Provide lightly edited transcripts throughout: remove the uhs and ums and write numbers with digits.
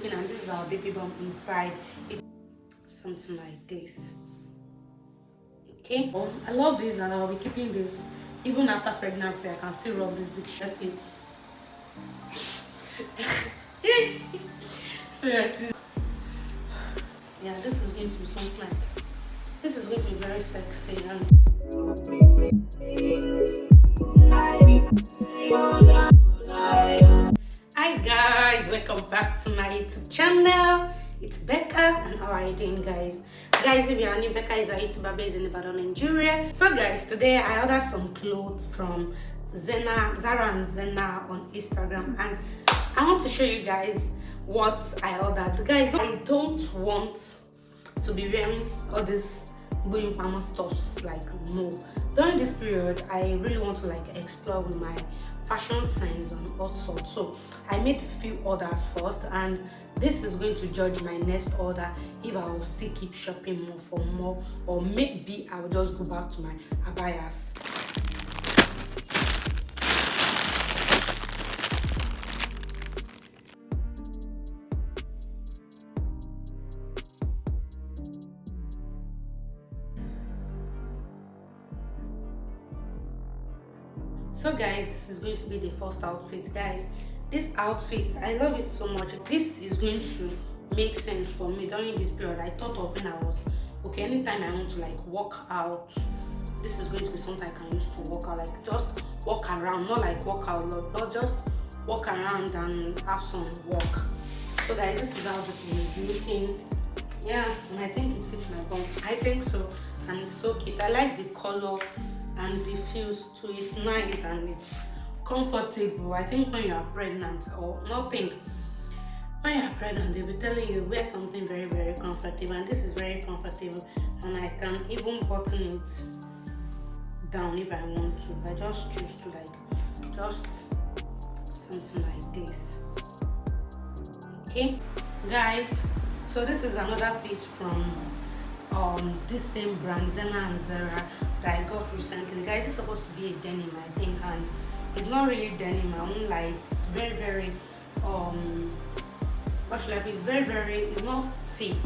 And this is our baby bump inside. It's something like this. Okay, I love this and I'll be keeping this even after pregnancy. I can still rub this big chest in. Seriously, yeah, this is going to be something like this is going to be very sexy and hi guys, welcome back to my YouTube channel. It's Becca and how are you doing, guys? Guys, if you're new, Becca is a YouTuber based in Ibadan, Nigeria. So guys, today I ordered some clothes from Zara and Zena on Instagram, and I want to show you guys what I ordered. Guys, I don't want to be wearing all this going mama stuffs, like, no. During this period I really want to like explore with my fashion sense and all sorts. So I made a few orders first, and this is going to judge my next order if I will still keep shopping more for more, or maybe I will just go back to my abayas. So guys, this is going to be the first outfit. Guys, this outfit, I love it so much. This is going to make sense for me during this period. I thought of when I was okay, anytime I want to like walk out, this is going to be something I can use to walk out, like just walk around, not like walk out loud, but just walk around and have some walk. So guys, this is how this is looking. Yeah, and I think it fits my bum. I think so, and it's so cute. I like the color and the feels too. It's nice and it's comfortable. I think when you are pregnant, or not think, when you are pregnant, they'll be telling you wear something very, very comfortable, and this is very comfortable, and I can even button it down if I want to. I just choose to like just something like this. Okay guys, so this is another piece from this same brand, Zena and Zara, that I got recently. Guys, it's supposed to be a denim, I think, and it's not really denim. I won't lie, it's very, very what should I say? It's not thick.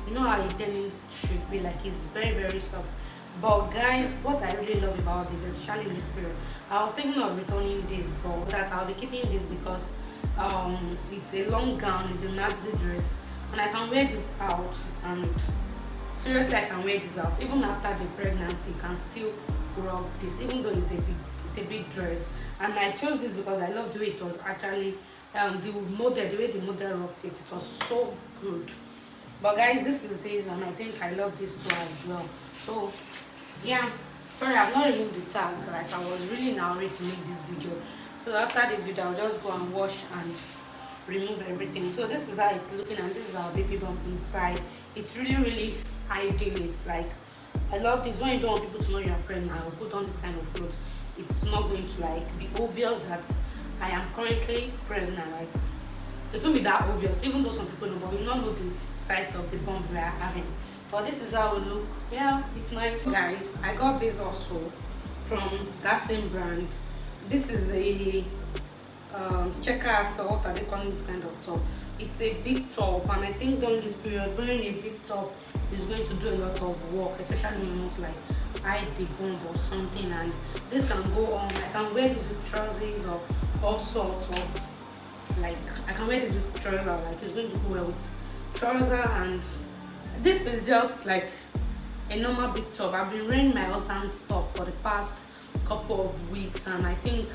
You know how a denim should be, like it's very, very soft. But guys, what I really love about this, especially in this period, I was thinking of returning this, but that I'll be keeping this because it's a long gown, it's a maxi dress, and I can wear this out, and seriously, I can wear this out even after the pregnancy. Can still rock this, even though it's a big dress. And I chose this because I love the way it was actually the way the model rocked it. It was so good. But guys, this is this, and I think I love this too as well. So yeah, sorry I've not removed the tag. Like, I was really in a hurry to make this video. So after this video, I'll just go and wash and remove everything. So this is how it's looking, and this is our baby bump inside. It's really hiding it. Like, I love this. When you don't want people to know you're pregnant, I will put on this kind of clothes. It's not going to like be obvious that I am currently pregnant. Like, it won't be that obvious, even though some people know, but you don't know the size of the bump we are having. But this is how it look. Yeah, it's nice. Guys, I got this also from that same brand. This is a checker, so what are they calling this kind of top? It's a big top, and I think during this period, wearing a big top is going to do a lot of work, especially when you want to like hide the bump or something. And this can go on. I can wear this with trousers or all sorts of, like, I can wear this with trousers, like it's going to go well with trouser. And this is just like a normal big top. I've been wearing my husband's top for the past couple of weeks, and I think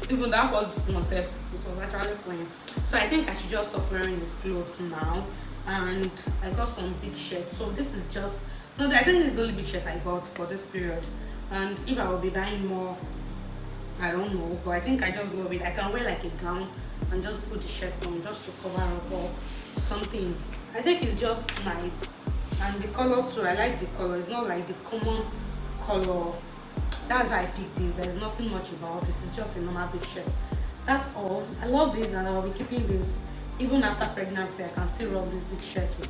even that was myself, this was actually fine. So I think I should just stop wearing these clothes now. And I got some big shirts. So this is just, no, I think this is the only big shirt I got for this period. And if I will be buying more, I don't know, but I think I just love it. I can wear like a gown and just put the shirt on just to cover up or something. I think it's just nice. And the color too, I like the color. It's not like the common color. That's why I picked this. There's nothing much about this. It's just a normal big shirt. That's all. I love this, and I'll be keeping this even after pregnancy. I can still rock this big shirt with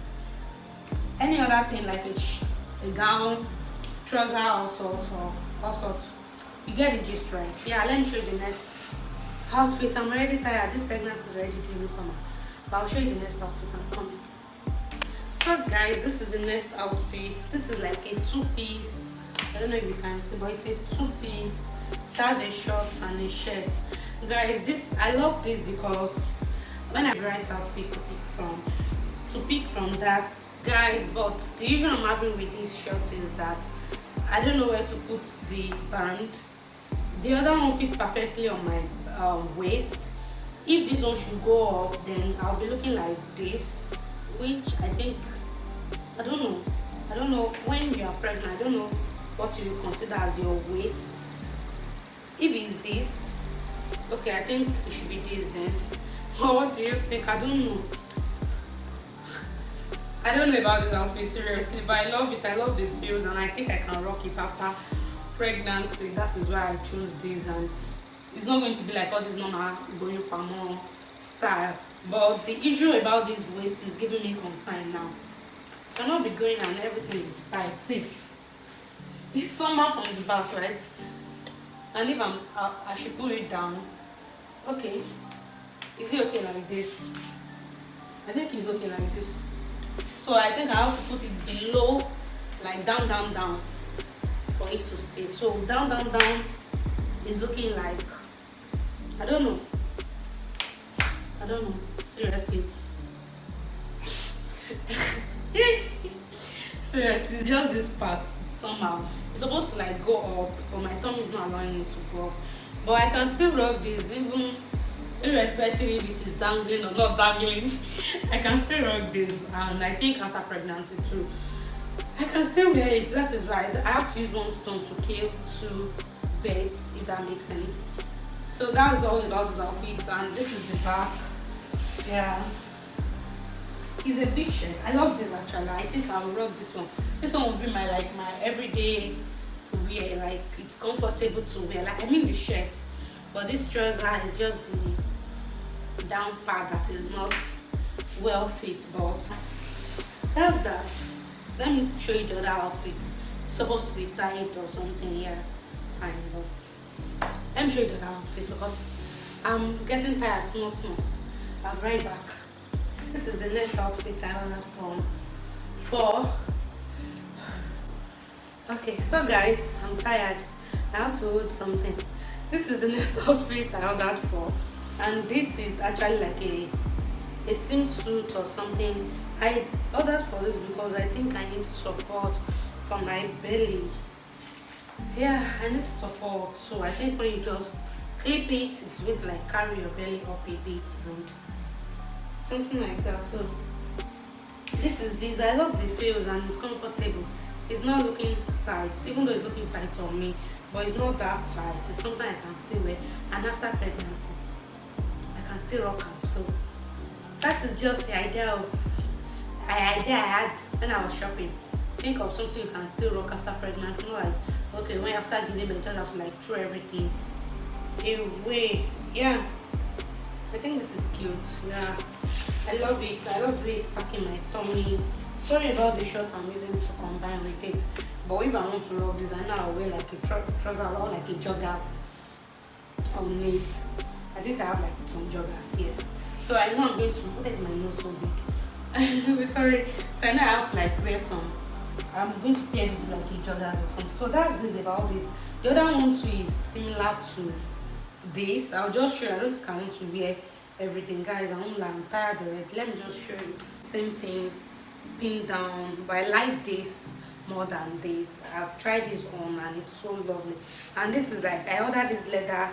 any other thing, like a gown, trouser, all sorts. You get the gist, right? Yeah, let me show you the next outfit. I'm already tired. This pregnancy is already doing me summer. But I'll show you the next outfit I'm coming. So guys, this is the next outfit. This is like a two-piece. I don't know if you can see, but it's a two-piece. It has a short and a shirt. Guys, this, I love this because when I have the right outfit to pick from that, guys, but the issue I'm having with this shirt is that I don't know where to put the band. The other one fits perfectly on my waist. If this one should go up, then I'll be looking like this, which I think, I don't know when you are pregnant, I don't know what you consider as your waist. If it's this, okay, I think it should be this then. Or what do you think? I don't know. I don't know about this outfit seriously, but I love it. I love the feels, and I think I can rock it after pregnancy. That is why I chose this, and it's not going to be like all this normal going palmo style. But the issue about this waist is giving me concern now. I cannot be going and everything is tight. See, it's somehow from the back, right? And if I should pull it down. Okay, is it okay like this? I think it's okay like this. So I think I have to put it below, like down, down, down, for it to stay. So down, down, down is looking like, I don't know, seriously. Seriously, it's just this part somehow. It's supposed to like go up, but my tummy is not allowing it to go up. But I can still rock this, even irrespective if it is dangling or not dangling. I can still rock this, and I think after pregnancy too, I can still wear it. That is right. I have to use one stone to kill two birds, if that makes sense. So that's all about this outfit, and this is the back. Yeah, it's a big shirt. I love this actually. I think I'll rock this one. This one will be my everyday wear. Like, it's comfortable to wear. Like, I mean the shirt, but this trouser is just the down part that is not well fit. But that's that. Let me show you the other outfit. It's supposed to be tight or something. Yeah, fine. But let me show you the other outfit because I'm getting tired small. I'll be right back. This is the next outfit I ordered for. Okay, so guys, I'm tired. I have to hold something. This is the next outfit I ordered for, and this is actually like a swimsuit or something. I ordered for this because I think I need support for my belly. Yeah, I need support. So I think when you just clip it, it's going to like carry your belly up a bit and something like that. So this is this. I love the feels and it's comfortable. It's not looking tight, even though it's looking tight on me, but it's not that tight. It's something I can still wear, and after pregnancy I can still rock them. So that is just the idea I had when I was shopping. Think of something you can still rock after pregnancy, not like, okay, when after giving birth, just have to like throw everything away. Yeah, I think this is cute. Yeah, I love it. I love the way it's packing my tummy. Sorry about the shirt I'm using to combine with it, but if I want to rock this, I know I'll wear like a trouser or like a joggers on it. I think I have like some joggers, yes. So I know I'm going to, why is my nose so big? Sorry. So I know I have to like wear some, I'm going to pair this with like a joggers or something. So that's this about this. The other one too is similar to this. I'll just show you. I don't think I want to wear everything, guys. I'm tired already. Let me just show you. Same thing, pinned down, but I like this more than this. I've tried this on and it's so lovely. And this is like, I ordered this leather.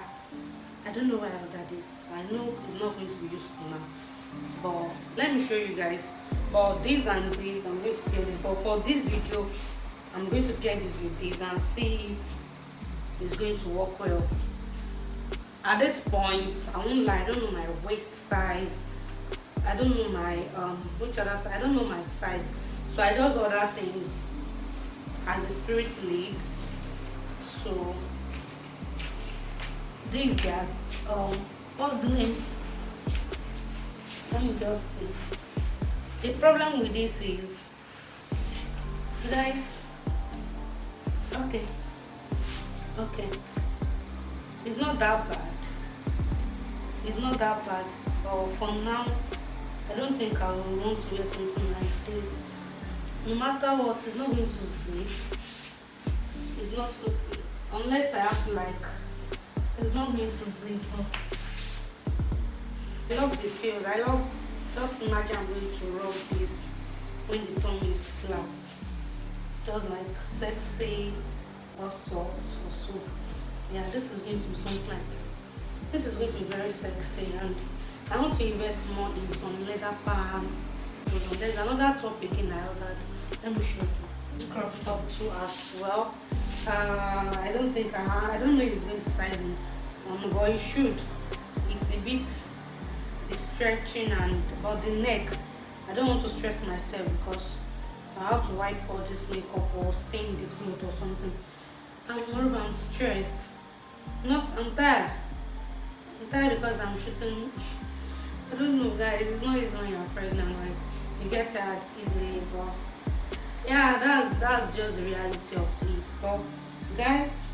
I don't know why I ordered this. I know it's not going to be useful now, but let me show you guys. But this and this, I'm going to pair this, but for this video I'm going to pair this with this and see if it's going to work well. At this point, I won't lie, I don't know my waist size. I don't know my which other size. I don't know my size. So I just order things as the spirit leads. So these guys, what's the name? Let me just see. The problem with this is, guys, okay, it's not that bad. It's not that bad. But for now, I don't think I will want to wear something like this. No matter what, it's not going to zip. It's not, unless I have to like, it's not going to zip up. I love the feels. I love, just imagine I'm going to rub this when the tongue is flat. Just like sexy or soft or so. Yeah, this is going to be something like, this is going to be very sexy, and I want to invest more in some leather pants. There's another top again I ordered. Let me show you. Crop top too as well. I don't think I don't know if it's going to size me, but it should. It's a bit stretching, and about the neck, I don't want to stress myself because I have to wipe all this makeup or stain the clothes or something. And moreover, I'm stressed. I'm tired. I'm tired because I'm shooting. I don't know, guys. It's not easy when you're pregnant. Like, you get tired easily, but yeah, that's just the reality of it. But guys,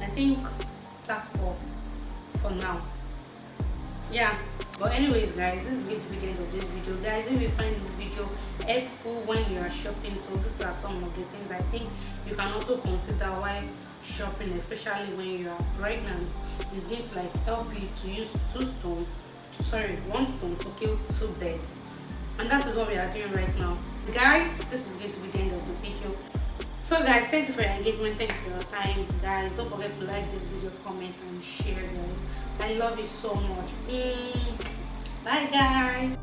I think that's all for now. Yeah, but anyways, guys, this is going to be the end of this video. Guys, if you find this video helpful when you are shopping, so these are some of the things I think you can also consider while shopping, especially when you are pregnant. It's going to like help you to use one stone to kill two birds, and that is what we are doing right now. Guys, this is going to be the end of the video. So guys, thank you for your engagement, thank you for your time. Guys, don't forget to like this video, comment and share, guys. I love you so much. Bye guys.